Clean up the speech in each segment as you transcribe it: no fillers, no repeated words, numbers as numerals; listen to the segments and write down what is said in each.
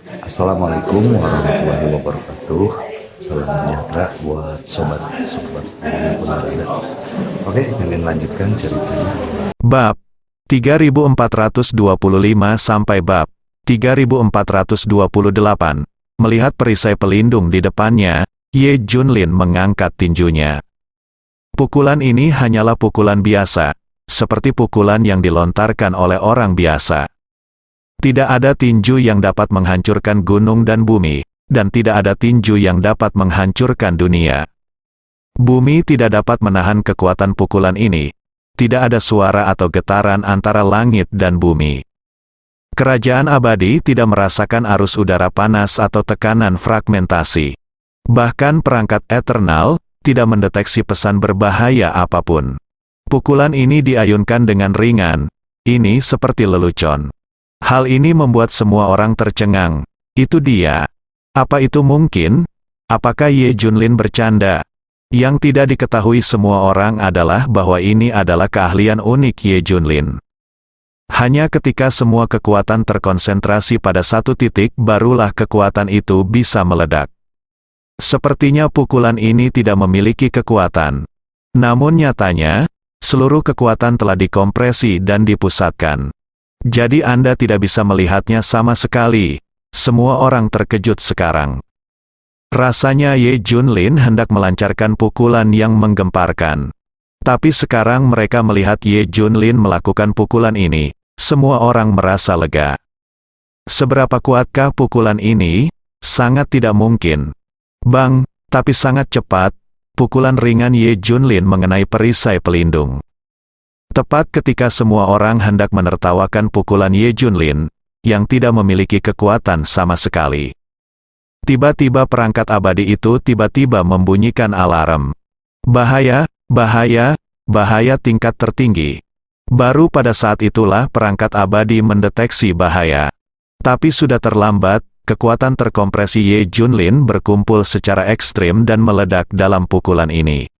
Assalamualaikum warahmatullahi wabarakatuh. Salam sejahtera buat sobat-sobat Punarada. Oke, ingin lanjutkan ceritanya. Bab 3425 sampai bab 3428. Melihat perisai pelindung di depannya, Ye Junlin mengangkat tinjunya. Pukulan ini hanyalah pukulan biasa, seperti pukulan yang dilontarkan oleh orang biasa. Tidak ada tinju yang dapat menghancurkan gunung dan bumi, dan tidak ada tinju yang dapat menghancurkan dunia. Bumi tidak dapat menahan kekuatan pukulan ini. Tidak ada suara atau getaran antara langit dan bumi. Kerajaan abadi tidak merasakan arus udara panas atau tekanan fragmentasi. Bahkan perangkat eternal tidak mendeteksi pesan berbahaya apapun. Pukulan ini diayunkan dengan ringan. Ini seperti lelucon. Hal ini membuat semua orang tercengang. Itu dia. Apa itu mungkin? Apakah Ye Junlin bercanda? Yang tidak diketahui semua orang adalah bahwa ini adalah keahlian unik Ye Junlin. Hanya ketika semua kekuatan terkonsentrasi pada satu titik, barulah kekuatan itu bisa meledak. Sepertinya pukulan ini tidak memiliki kekuatan. Namun nyatanya, seluruh kekuatan telah dikompresi dan dipusatkan. Jadi Anda tidak bisa melihatnya sama sekali. Semua orang terkejut sekarang. Rasanya Ye Junlin hendak melancarkan pukulan yang menggemparkan. Tapi sekarang mereka melihat Ye Junlin melakukan pukulan ini. Semua orang merasa lega. Seberapa kuatkah pukulan ini? Sangat tidak mungkin. Bang, tapi sangat cepat. Pukulan ringan Ye Junlin mengenai perisai pelindung. Tepat ketika semua orang hendak menertawakan pukulan Ye Junlin, yang tidak memiliki kekuatan sama sekali. Tiba-tiba perangkat abadi itu tiba-tiba membunyikan alarm. Bahaya, bahaya, bahaya tingkat tertinggi. Baru pada saat itulah perangkat abadi mendeteksi bahaya. Tapi sudah terlambat, kekuatan terkompresi Ye Junlin berkumpul secara ekstrim dan meledak dalam pukulan ini.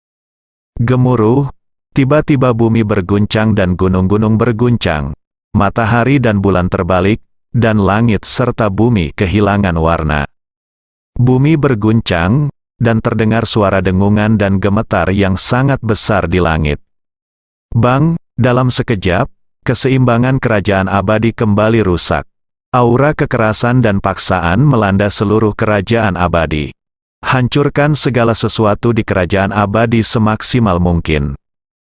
Gemuruh. Tiba-tiba bumi berguncang dan gunung-gunung berguncang, matahari dan bulan terbalik, dan langit serta bumi kehilangan warna. Bumi berguncang, dan terdengar suara dengungan dan gemetar yang sangat besar di langit. Bang, dalam sekejap, keseimbangan kerajaan abadi kembali rusak. Aura kekerasan dan paksaan melanda seluruh kerajaan abadi. Hancurkan segala sesuatu di kerajaan abadi semaksimal mungkin.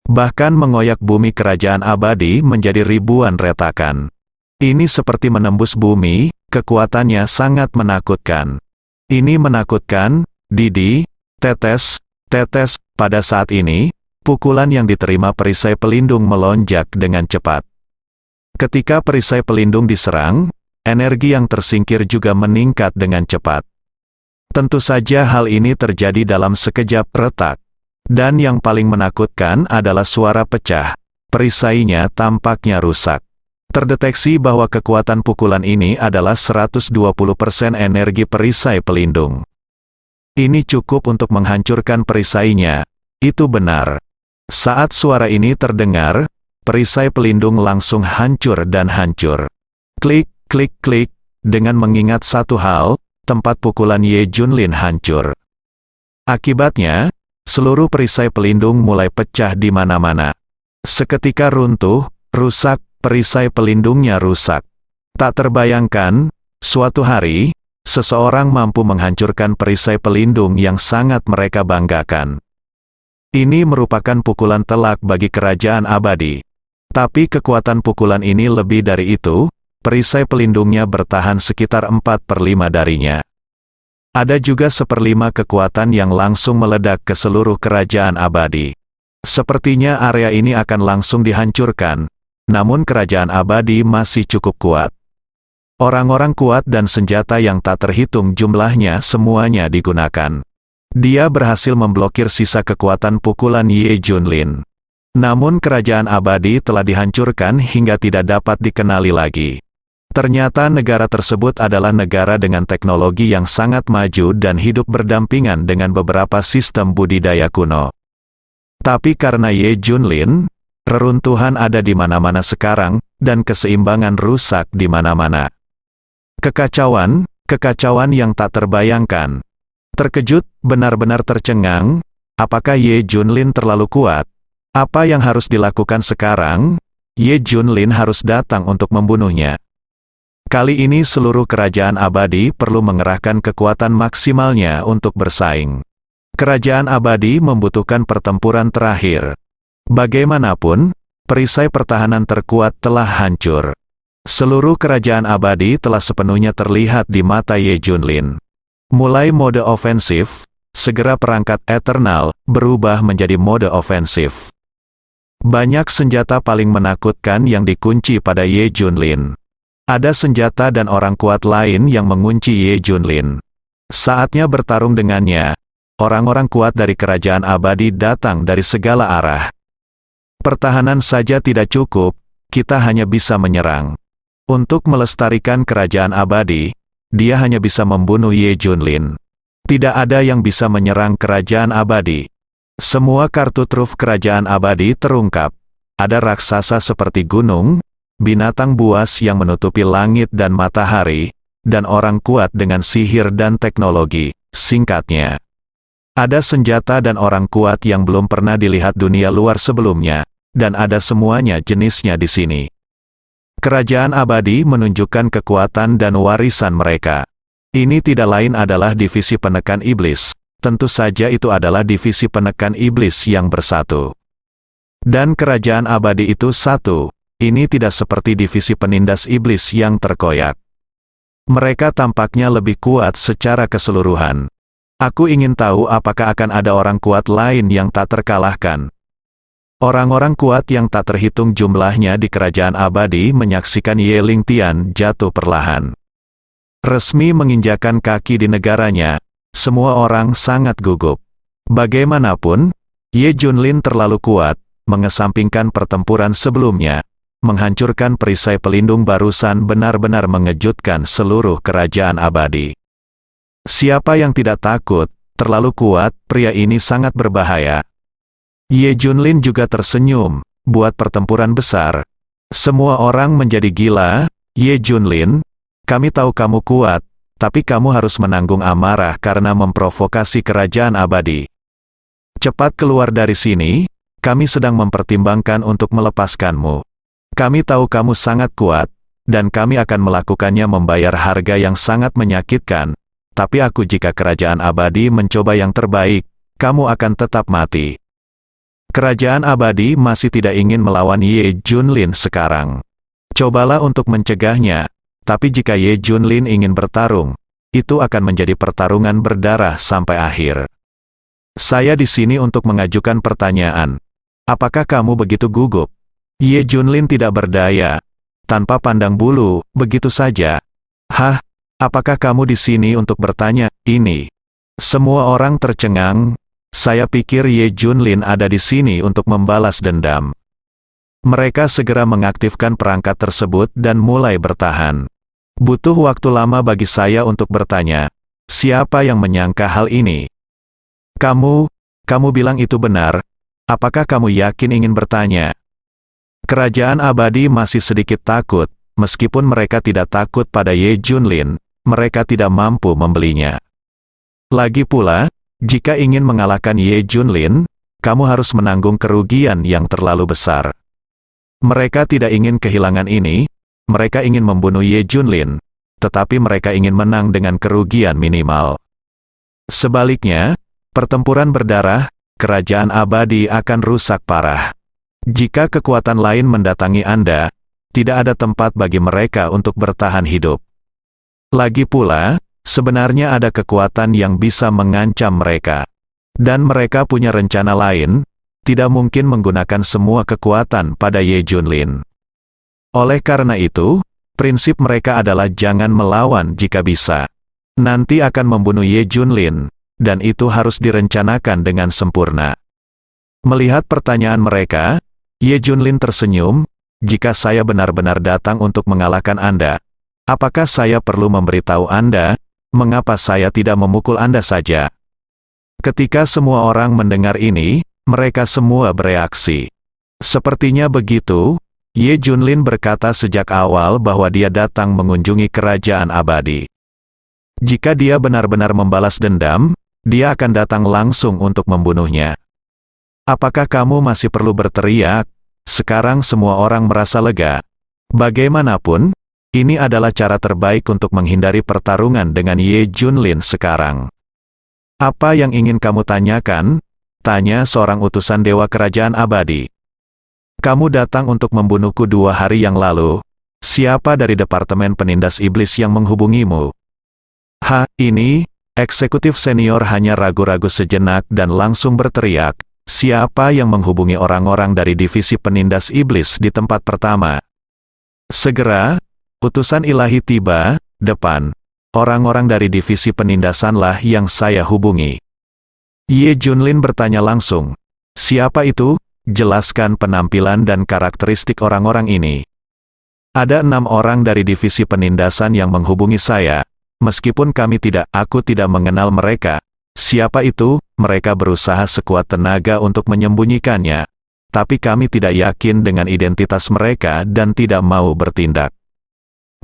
Bahkan mengoyak bumi kerajaan abadi menjadi ribuan retakan. Ini seperti menembus bumi, kekuatannya sangat menakutkan. Ini menakutkan, Didi, tetes, tetes. Pada saat ini, pukulan yang diterima perisai pelindung melonjak dengan cepat. Ketika perisai pelindung diserang, energi yang tersingkir juga meningkat dengan cepat. Tentu saja hal ini terjadi dalam sekejap retak. Dan yang paling menakutkan adalah suara pecah. Perisainya tampaknya rusak. Terdeteksi bahwa kekuatan pukulan ini adalah 120% energi perisai pelindung. Ini cukup untuk menghancurkan perisainya. Itu benar. Saat suara ini terdengar, perisai pelindung langsung hancur dan hancur. Klik, klik, klik. Dengan mengingat satu hal, tempat pukulan Ye Junlin hancur. Akibatnya, seluruh perisai pelindung mulai pecah di mana-mana. Seketika runtuh, rusak, perisai pelindungnya rusak. Tak terbayangkan, suatu hari, seseorang mampu menghancurkan perisai pelindung yang sangat mereka banggakan. Ini merupakan pukulan telak bagi kerajaan abadi. Tapi kekuatan pukulan ini lebih dari itu, perisai pelindungnya bertahan sekitar 4/5 darinya. Ada juga 1/5 kekuatan yang langsung meledak ke seluruh kerajaan abadi. Sepertinya area ini akan langsung dihancurkan, namun kerajaan abadi masih cukup kuat. Orang-orang kuat dan senjata yang tak terhitung jumlahnya semuanya digunakan. Dia berhasil memblokir sisa kekuatan pukulan Ye Junlin. Namun kerajaan abadi telah dihancurkan hingga tidak dapat dikenali lagi. Ternyata negara tersebut adalah negara dengan teknologi yang sangat maju dan hidup berdampingan dengan beberapa sistem budidaya kuno. Tapi karena Ye Junlin, reruntuhan ada di mana-mana sekarang, dan keseimbangan rusak di mana-mana. Kekacauan, Kekacauan yang tak terbayangkan. Terkejut, benar-benar tercengang. Apakah Ye Junlin terlalu kuat? Apa yang harus dilakukan sekarang? Ye Junlin harus datang untuk membunuhnya. Kali ini seluruh kerajaan abadi perlu mengerahkan kekuatan maksimalnya untuk bersaing. Kerajaan abadi membutuhkan pertempuran terakhir. Bagaimanapun, perisai pertahanan terkuat telah hancur. Seluruh kerajaan abadi telah sepenuhnya terlihat di mata Ye Junlin. Mulai mode ofensif, segera perangkat eternal berubah menjadi mode ofensif. Banyak senjata paling menakutkan yang dikunci pada Ye Junlin. Ada senjata dan orang kuat lain yang mengunci Ye Junlin. Saatnya bertarung dengannya. Orang-orang kuat dari kerajaan abadi datang dari segala arah. Pertahanan saja tidak cukup, kita hanya bisa menyerang. Untuk melestarikan kerajaan abadi, dia hanya bisa membunuh Ye Junlin. Tidak ada yang bisa menyerang kerajaan abadi. Semua kartu truf kerajaan abadi terungkap. Ada raksasa seperti gunung, binatang buas yang menutupi langit dan matahari, dan orang kuat dengan sihir dan teknologi. Singkatnya, ada senjata dan orang kuat yang belum pernah dilihat dunia luar sebelumnya, dan ada semuanya jenisnya di sini. Kerajaan abadi menunjukkan kekuatan dan warisan mereka. Ini tidak lain adalah divisi penekan iblis. Tentu saja itu adalah divisi penekan iblis yang bersatu. Dan kerajaan abadi itu satu. Ini tidak seperti divisi penindas iblis yang terkoyak. Mereka tampaknya lebih kuat secara keseluruhan. Aku ingin tahu apakah akan ada orang kuat lain yang tak terkalahkan. Orang-orang kuat yang tak terhitung jumlahnya di kerajaan abadi menyaksikan Ye Lingtian jatuh perlahan. Resmi menginjakan kaki di negaranya, semua orang sangat gugup. Bagaimanapun, Ye Junlin terlalu kuat, mengesampingkan pertempuran sebelumnya, menghancurkan perisai pelindung barusan benar-benar mengejutkan seluruh kerajaan abadi. Siapa yang tidak takut, terlalu kuat, pria ini sangat berbahaya. Ye Junlin juga tersenyum, buat pertempuran besar. Semua orang menjadi gila. Ye Junlin, kami tahu kamu kuat, tapi kamu harus menanggung amarah karena memprovokasi kerajaan abadi. Cepat keluar dari sini, kami sedang mempertimbangkan untuk melepaskanmu. Kami tahu kamu sangat kuat, dan kami akan melakukannya membayar harga yang sangat menyakitkan. Tapi jika kerajaan abadi mencoba yang terbaik, kamu akan tetap mati. Kerajaan abadi masih tidak ingin melawan Ye Junlin sekarang. Cobalah untuk mencegahnya, tapi jika Ye Junlin ingin bertarung, itu akan menjadi pertarungan berdarah sampai akhir. Saya di sini untuk mengajukan pertanyaan. Apakah kamu begitu gugup? Ye Junlin tidak berdaya. Tanpa pandang bulu, begitu saja. Hah? Apakah kamu di sini untuk bertanya ini? Semua orang tercengang. Saya pikir Ye Junlin ada di sini untuk membalas dendam. Mereka segera mengaktifkan perangkat tersebut dan mulai bertahan. Butuh waktu lama bagi saya untuk bertanya. Siapa yang menyangka hal ini? Kamu bilang itu benar. Apakah kamu yakin ingin bertanya? Kerajaan abadi masih sedikit takut, meskipun mereka tidak takut pada Ye Junlin. Mereka tidak mampu membelinya. Lagi pula, jika ingin mengalahkan Ye Junlin, kamu harus menanggung kerugian yang terlalu besar. Mereka tidak ingin kehilangan ini, mereka ingin membunuh Ye Junlin, tetapi mereka ingin menang dengan kerugian minimal. Sebaliknya, pertempuran berdarah, kerajaan abadi akan rusak parah. Jika kekuatan lain mendatangi Anda, tidak ada tempat bagi mereka untuk bertahan hidup. Lagi pula, sebenarnya ada kekuatan yang bisa mengancam mereka. Dan mereka punya rencana lain, tidak mungkin menggunakan semua kekuatan pada Ye Junlin. Oleh karena itu, prinsip mereka adalah jangan melawan jika bisa. Nanti akan membunuh Ye Junlin, dan itu harus direncanakan dengan sempurna. Melihat pertanyaan mereka, Ye Junlin tersenyum, jika saya benar-benar datang untuk mengalahkan Anda, apakah saya perlu memberitahu Anda, mengapa saya tidak memukul Anda saja? Ketika semua orang mendengar ini, mereka semua bereaksi. Sepertinya begitu, Ye Junlin berkata sejak awal bahwa dia datang mengunjungi kerajaan abadi. Jika dia benar-benar membalas dendam, dia akan datang langsung untuk membunuhnya. Apakah kamu masih perlu berteriak? Sekarang semua orang merasa lega. Bagaimanapun, ini adalah cara terbaik untuk menghindari pertarungan dengan Ye Junlin sekarang. Apa yang ingin kamu tanyakan? Tanya seorang utusan Dewa Kerajaan Abadi. Kamu datang untuk membunuhku 2 hari yang lalu. Siapa dari Departemen Penindas Iblis yang menghubungimu? Ini, eksekutif senior hanya ragu-ragu sejenak dan langsung berteriak, siapa yang menghubungi orang-orang dari Divisi Penindas Iblis di tempat pertama? Segera, utusan ilahi tiba, depan. Orang-orang dari divisi penindasanlah yang saya hubungi. Ye Junlin bertanya langsung. Siapa itu? Jelaskan penampilan dan karakteristik orang-orang ini. Ada 6 orang dari divisi penindasan yang menghubungi saya. Meskipun aku tidak mengenal mereka. Siapa itu? Mereka berusaha sekuat tenaga untuk menyembunyikannya. Tapi kami tidak yakin dengan identitas mereka dan tidak mau bertindak.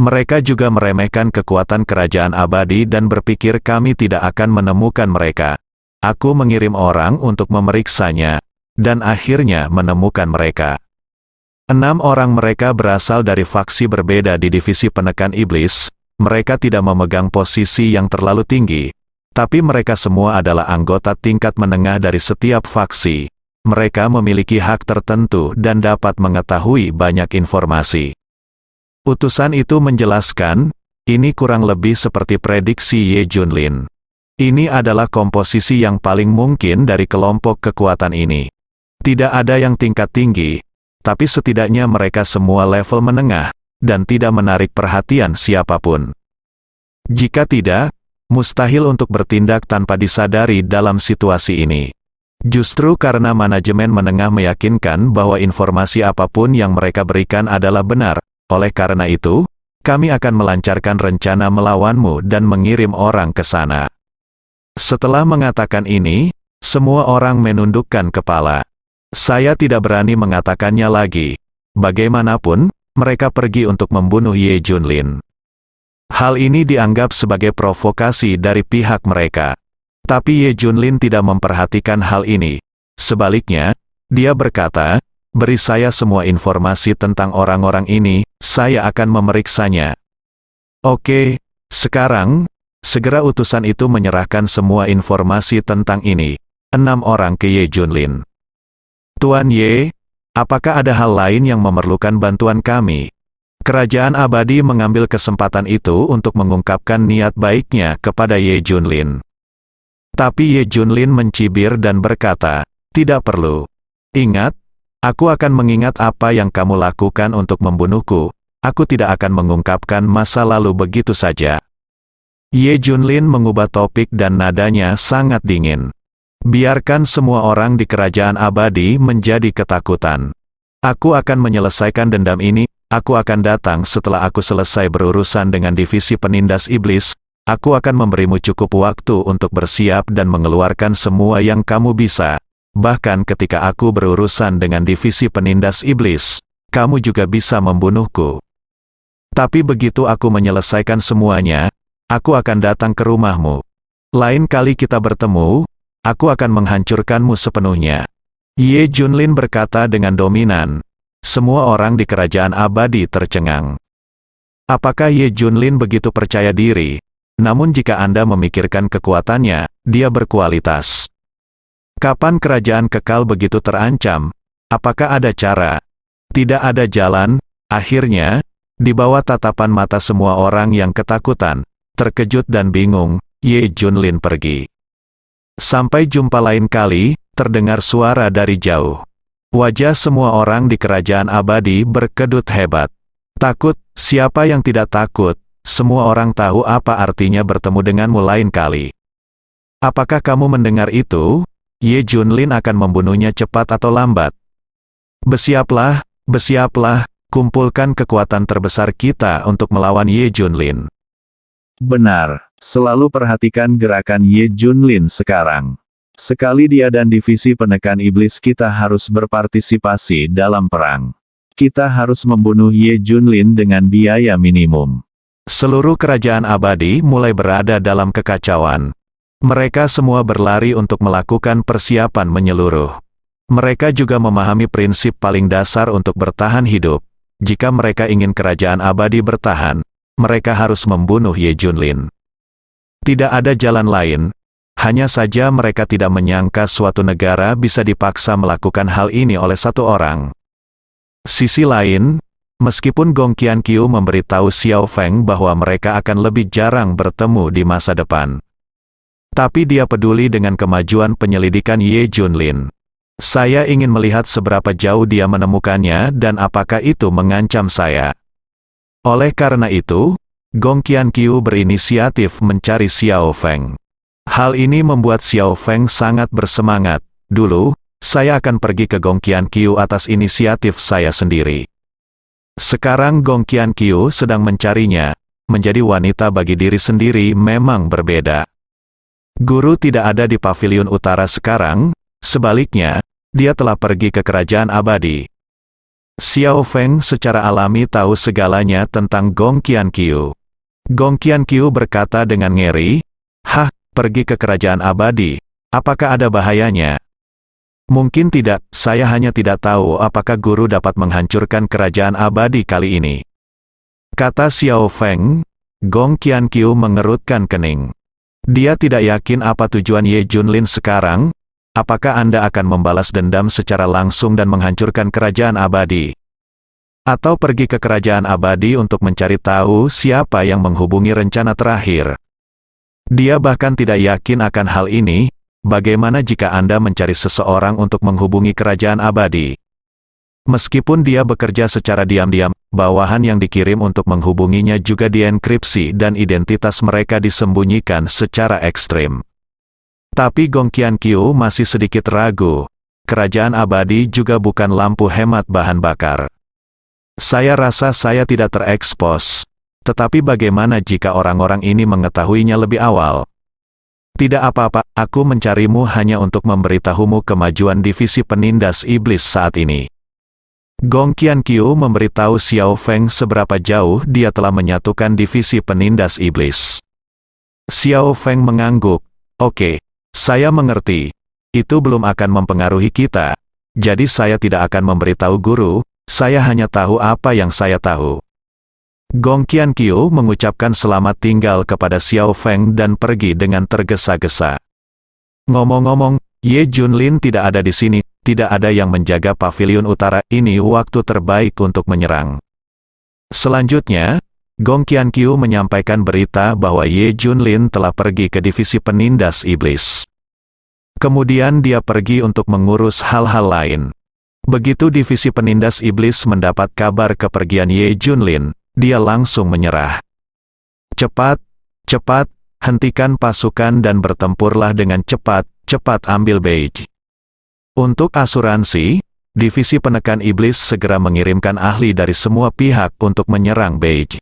Mereka juga meremehkan kekuatan kerajaan abadi dan berpikir kami tidak akan menemukan mereka. Aku mengirim orang untuk memeriksanya, dan akhirnya menemukan mereka. 6 orang mereka berasal dari faksi berbeda di divisi penekan iblis. Mereka tidak memegang posisi yang terlalu tinggi, tapi mereka semua adalah anggota tingkat menengah dari setiap faksi. Mereka memiliki hak tertentu dan dapat mengetahui banyak informasi. Utusan itu menjelaskan, ini kurang lebih seperti prediksi Ye Junlin. Ini adalah komposisi yang paling mungkin dari kelompok kekuatan ini. Tidak ada yang tingkat tinggi, tapi setidaknya mereka semua level menengah, dan tidak menarik perhatian siapapun. Jika tidak, mustahil untuk bertindak tanpa disadari dalam situasi ini. Justru karena manajemen menengah meyakinkan bahwa informasi apapun yang mereka berikan adalah benar, oleh karena itu, kami akan melancarkan rencana melawanmu dan mengirim orang ke sana. Setelah mengatakan ini, semua orang menundukkan kepala. Saya tidak berani mengatakannya lagi. Bagaimanapun, mereka pergi untuk membunuh Ye Junlin. Hal ini dianggap sebagai provokasi dari pihak mereka. Tapi Ye Junlin tidak memperhatikan hal ini. Sebaliknya, dia berkata, beri saya semua informasi tentang orang-orang ini, saya akan memeriksanya. Oke, sekarang, segera utusan itu menyerahkan semua informasi tentang ini. 6 orang ke Ye Junlin. Tuan Ye, apakah ada hal lain yang memerlukan bantuan kami? Kerajaan abadi mengambil kesempatan itu untuk mengungkapkan niat baiknya kepada Ye Junlin. Tapi Ye Junlin mencibir dan berkata, tidak perlu. Ingat, aku akan mengingat apa yang kamu lakukan untuk membunuhku. Aku tidak akan mengungkapkan masa lalu begitu saja. Ye Junlin mengubah topik dan nadanya sangat dingin. Biarkan semua orang di kerajaan abadi menjadi ketakutan. Aku akan menyelesaikan dendam ini. Aku akan datang setelah aku selesai berurusan dengan divisi penindas iblis. Aku akan memberimu cukup waktu untuk bersiap dan mengeluarkan semua yang kamu bisa. Bahkan ketika aku berurusan dengan divisi penindas iblis, kamu juga bisa membunuhku. Tapi begitu aku menyelesaikan semuanya, aku akan datang ke rumahmu. Lain kali kita bertemu, aku akan menghancurkanmu sepenuhnya. Ye Junlin berkata dengan dominan. Semua orang di kerajaan abadi tercengang. Apakah Ye Junlin begitu percaya diri? Namun jika Anda memikirkan kekuatannya, dia berkualitas. Kapan kerajaan kekal begitu terancam? Apakah ada cara? Tidak ada jalan. Akhirnya, di bawah tatapan mata semua orang yang ketakutan, terkejut dan bingung, Ye Junlin pergi. Sampai jumpa lain kali, terdengar suara dari jauh. Wajah semua orang di kerajaan abadi berkedut hebat. Takut, siapa yang tidak takut? Semua orang tahu apa artinya bertemu denganmu lain kali. Apakah kamu mendengar itu? Ye Junlin akan membunuhnya cepat atau lambat. Bersiaplah, bersiaplah, kumpulkan kekuatan terbesar kita untuk melawan Ye Junlin. Benar, selalu perhatikan gerakan Ye Junlin sekarang. Sekali dia dan divisi penekan iblis kita harus berpartisipasi dalam perang. Kita harus membunuh Ye Junlin dengan biaya minimum. Seluruh kerajaan abadi mulai berada dalam kekacauan. Mereka semua berlari untuk melakukan persiapan menyeluruh. Mereka juga memahami prinsip paling dasar untuk bertahan hidup. Jika mereka ingin kerajaan abadi bertahan, mereka harus membunuh Ye Junlin. Tidak ada jalan lain. Hanya saja mereka tidak menyangka suatu negara bisa dipaksa melakukan hal ini oleh satu orang. Sisi lain, meskipun Gong Qianqiu memberitahu Xiao Feng bahwa mereka akan lebih jarang bertemu di masa depan, tapi dia peduli dengan kemajuan penyelidikan Ye Junlin. Saya ingin melihat seberapa jauh dia menemukannya dan apakah itu mengancam saya. Oleh karena itu, Gong Qianqiu berinisiatif mencari Xiao Feng. Hal ini membuat Xiao Feng sangat bersemangat. Dulu, saya akan pergi ke Gong Qianqiu atas inisiatif saya sendiri. Sekarang Gong Qianqiu sedang mencarinya. Menjadi wanita bagi diri sendiri memang berbeda. Guru tidak ada di pavilion utara sekarang, sebaliknya, dia telah pergi ke kerajaan abadi. Xiao Feng secara alami tahu segalanya tentang Gong Qianqiu. Gong Qianqiu berkata dengan ngeri, "Hah, pergi ke kerajaan abadi, apakah ada bahayanya?" "Mungkin tidak, saya hanya tidak tahu apakah guru dapat menghancurkan kerajaan abadi kali ini," kata Xiao Feng. Gong Qianqiu mengerutkan kening. Dia tidak yakin apa tujuan Ye Junlin sekarang. Apakah Anda akan membalas dendam secara langsung dan menghancurkan kerajaan abadi? Atau pergi ke kerajaan abadi untuk mencari tahu siapa yang menghubungi rencana terakhir? Dia bahkan tidak yakin akan hal ini. Bagaimana jika Anda mencari seseorang untuk menghubungi kerajaan abadi? Meskipun dia bekerja secara diam-diam, bawahan yang dikirim untuk menghubunginya juga dienkripsi dan identitas mereka disembunyikan secara ekstrim. Tapi Gong Qianqiu masih sedikit ragu. Kerajaan abadi juga bukan lampu hemat bahan bakar. Saya rasa saya tidak terekspos. Tetapi bagaimana jika orang-orang ini mengetahuinya lebih awal? Tidak apa-apa, aku mencarimu hanya untuk memberitahumu kemajuan divisi penindas iblis saat ini. Gong Qianqiu memberitahu Xiao Feng seberapa jauh dia telah menyatukan divisi penindas iblis. Xiao Feng mengangguk. "Oke, saya mengerti. Itu belum akan mempengaruhi kita. Jadi saya tidak akan memberitahu guru, saya hanya tahu apa yang saya tahu." Gong Qianqiu mengucapkan selamat tinggal kepada Xiao Feng dan pergi dengan tergesa-gesa. Ngomong-ngomong, Ye Junlin tidak ada di sini, tidak ada yang menjaga pavilion utara, ini waktu terbaik untuk menyerang. Selanjutnya, Gong Qianqiu menyampaikan berita bahwa Ye Junlin telah pergi ke divisi penindas iblis. Kemudian dia pergi untuk mengurus hal-hal lain. Begitu divisi penindas iblis mendapat kabar kepergian Ye Junlin, dia langsung menyerah. Cepat, cepat, hentikan pasukan dan bertempurlah dengan cepat, cepat ambil Beij. Untuk asuransi, divisi penekan iblis segera mengirimkan ahli dari semua pihak untuk menyerang Beij.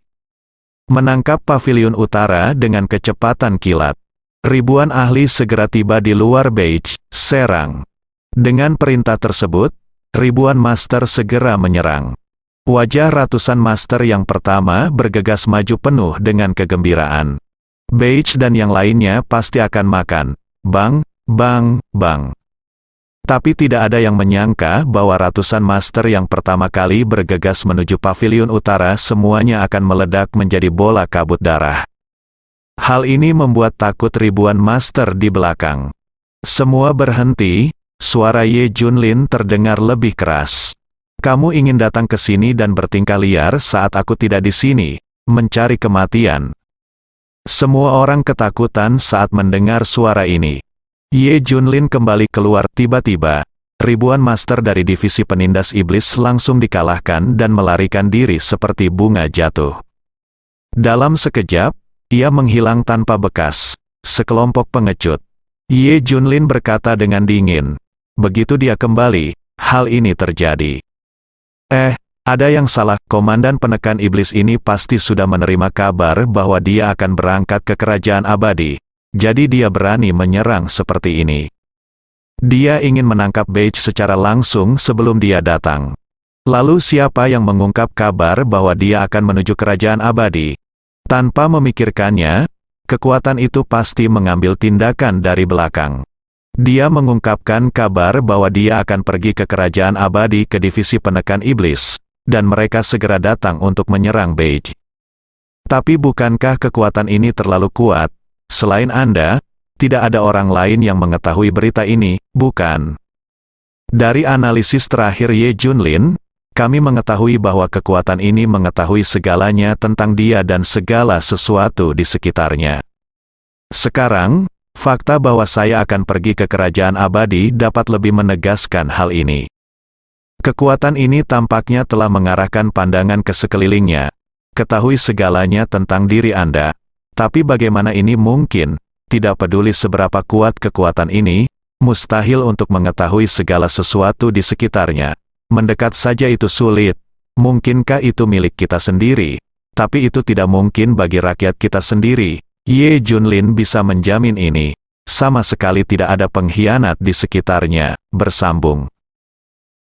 Menangkap pavilion utara dengan kecepatan kilat. Ribuan ahli segera tiba di luar Beij, serang. Dengan perintah tersebut, ribuan master segera menyerang. Wajah ratusan master yang pertama bergegas maju penuh dengan kegembiraan. Beij dan yang lainnya pasti akan makan. Bang, bang, bang. Tapi tidak ada yang menyangka bahwa ratusan master yang pertama kali bergegas menuju pavilion utara semuanya akan meledak menjadi bola kabut darah. Hal ini membuat takut ribuan master di belakang. Semua berhenti, suara Ye Junlin terdengar lebih keras. "Kamu ingin datang ke sini dan bertingkah liar saat aku tidak di sini, mencari kematian." Semua orang ketakutan saat mendengar suara ini. Ye Junlin kembali keluar tiba-tiba. Ribuan master dari divisi penindas iblis langsung dikalahkan dan melarikan diri seperti bunga jatuh. Dalam sekejap, ia menghilang tanpa bekas. Sekelompok pengecut. Ye Junlin berkata dengan dingin. Begitu dia kembali, hal ini terjadi. Ada yang salah, komandan penekan iblis ini pasti sudah menerima kabar bahwa dia akan berangkat ke kerajaan abadi. Jadi dia berani menyerang seperti ini. Dia ingin menangkap Beij secara langsung sebelum dia datang. Lalu siapa yang mengungkap kabar bahwa dia akan menuju kerajaan abadi? Tanpa memikirkannya, kekuatan itu pasti mengambil tindakan dari belakang. Dia mengungkapkan kabar bahwa dia akan pergi ke kerajaan abadi ke divisi penekan iblis, dan mereka segera datang untuk menyerang Beige. Tapi bukankah kekuatan ini terlalu kuat? Selain Anda, tidak ada orang lain yang mengetahui berita ini, bukan? Dari analisis terakhir Ye Junlin, kami mengetahui bahwa kekuatan ini mengetahui segalanya tentang dia dan segala sesuatu di sekitarnya. Sekarang, fakta bahwa saya akan pergi ke kerajaan abadi dapat lebih menegaskan hal ini. Kekuatan ini tampaknya telah mengarahkan pandangan ke sekelilingnya. Ketahui segalanya tentang diri Anda. Tapi bagaimana ini mungkin? Tidak peduli seberapa kuat kekuatan ini, mustahil untuk mengetahui segala sesuatu di sekitarnya. Mendekat saja itu sulit. Mungkinkah itu milik kita sendiri? Tapi itu tidak mungkin bagi rakyat kita sendiri. Ye Junlin bisa menjamin ini. Sama sekali tidak ada pengkhianat di sekitarnya. Bersambung.